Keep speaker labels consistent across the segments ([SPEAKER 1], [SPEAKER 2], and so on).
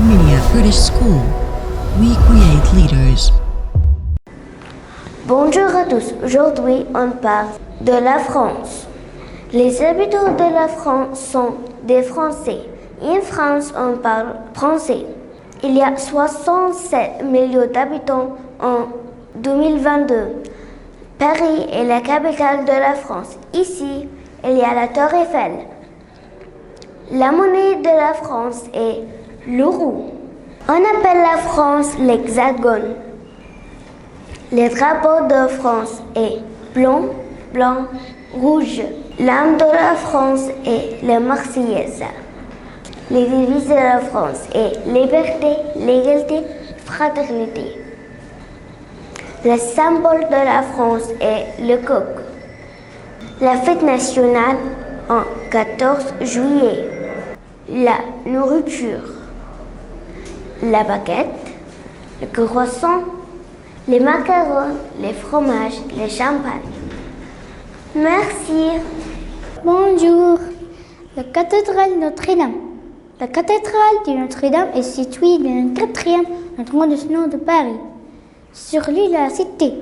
[SPEAKER 1] Minia British School. We create leaders.
[SPEAKER 2] Bonjour à tous. Aujourd'hui, on parle de la France. Les habitants de la France sont des Français. En France, on parle français. Il y a 67 millions d'habitants en 2022. Paris est la capitale de la France. Ici, il y a la Tour Eiffel. La monnaie de la France est l'euro. On appelle la France l'Hexagone. Le drapeau de France est blanc, blanc, rouge. L'âme de la France est la Marseillaise. Les devises de la France est liberté, l'égalité, fraternité. Le symbole de la France est le coq. La fête nationale en 14 juillet. La nourriture. La baguette, le croissant, les macarons, les fromages, les champagnes. Merci.
[SPEAKER 3] Bonjour. La cathédrale Notre-Dame. La cathédrale de Notre-Dame est située dans le 4e arrondissement de Paris, sur l'île de la Cité.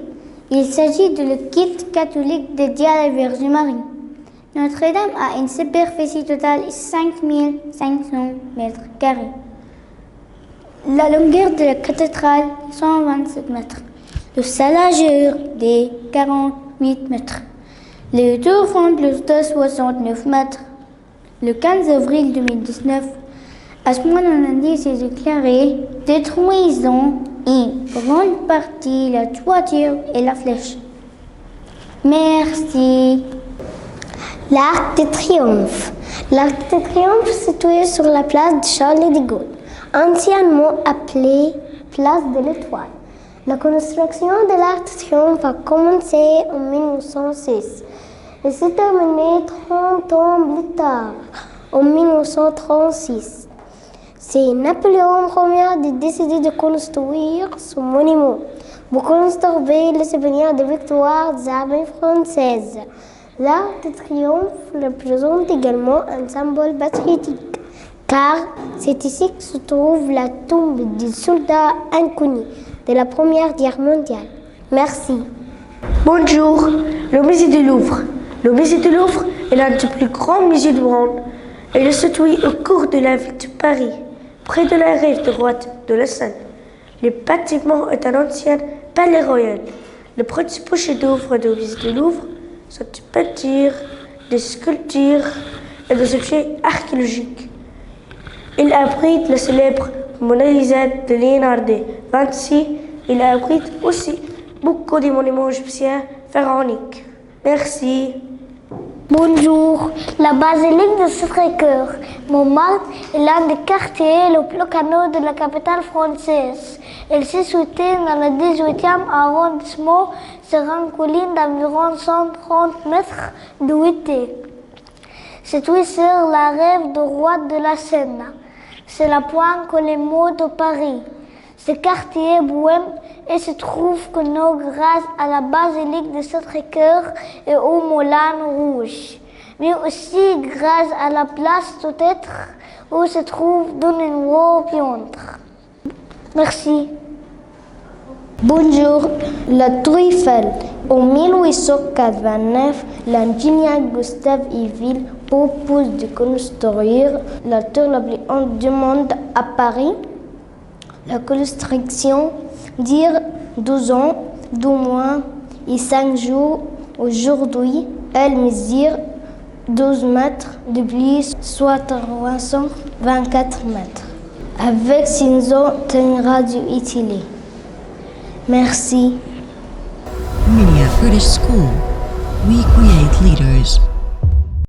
[SPEAKER 3] Il s'agit de l'église catholique dédiée à la Vierge Marie. Notre-Dame a une superficie totale de 5500 mètres carrés. La longueur de la cathédrale est 127 mètres. Sa largeur est 48 mètres. Les tours font plus de 69 mètres. Le 15 avril 2019, Asman Nandi s'est déclaré détruisant une grande partie la toiture et la flèche. Merci.
[SPEAKER 2] L'Arc de Triomphe. L'Arc de Triomphe situé sur la place de Charles de Gaulle, anciennement appelée place de l'Étoile. La construction de l'Arc de Triomphe a commencé en 1906 et s'est terminée 30 ans plus tard, en 1936. C'est Napoléon Ier qui a décidé de construire ce monument pour conserver le souvenir des victoires des armées françaises. L'Arc de Triomphe représente également un symbole patriotique, car c'est ici que se trouve la tombe des soldats inconnus de la Première Guerre mondiale. Merci.
[SPEAKER 4] Bonjour, le musée du Louvre. Le musée du Louvre est l'un des plus grands musées du monde. Il est situé au cœur de la ville de Paris, près de la rive droite de la Seine. Le bâtiment est un ancien palais royal. Le principal chef-d'œuvre du musée du Louvre sont des peintures, des sculptures et des objets archéologiques. Il abrite la célèbre Mona Lisa de Léonard de Vinci. Il abrite aussi beaucoup de monuments égyptiens pharaoniques. Merci.
[SPEAKER 2] Bonjour, la basilique de Sacré-Cœur. Montmartre est l'un des quartiers les plus connus de la capitale française. Elle se situe dans le 18e arrondissement sur une colline d'environ 130 mètres de hauteur. Située sur la rive droite de la Seine. C'est la pointe que les mots de Paris. Ce quartier est bohème et se trouve connu grâce à la basilique de Sacré-Cœur et au Moulin Rouge, mais aussi grâce à la place du Théâtre où se trouve de nouveaux peintres. Merci.
[SPEAKER 3] Bonjour. La Tour Eiffel. En 1889, l'ingénieur Gustave Eiffel propose de construire la tour la plus haute du monde à Paris. La construction dure 12 ans, 2 mois et 5 jours. Aujourd'hui, elle mesure 12 mètres de plus, soit 324 mètres. Avec 6 ans, une radio utilisée. Merci.
[SPEAKER 1] Minia British School. We create leaders.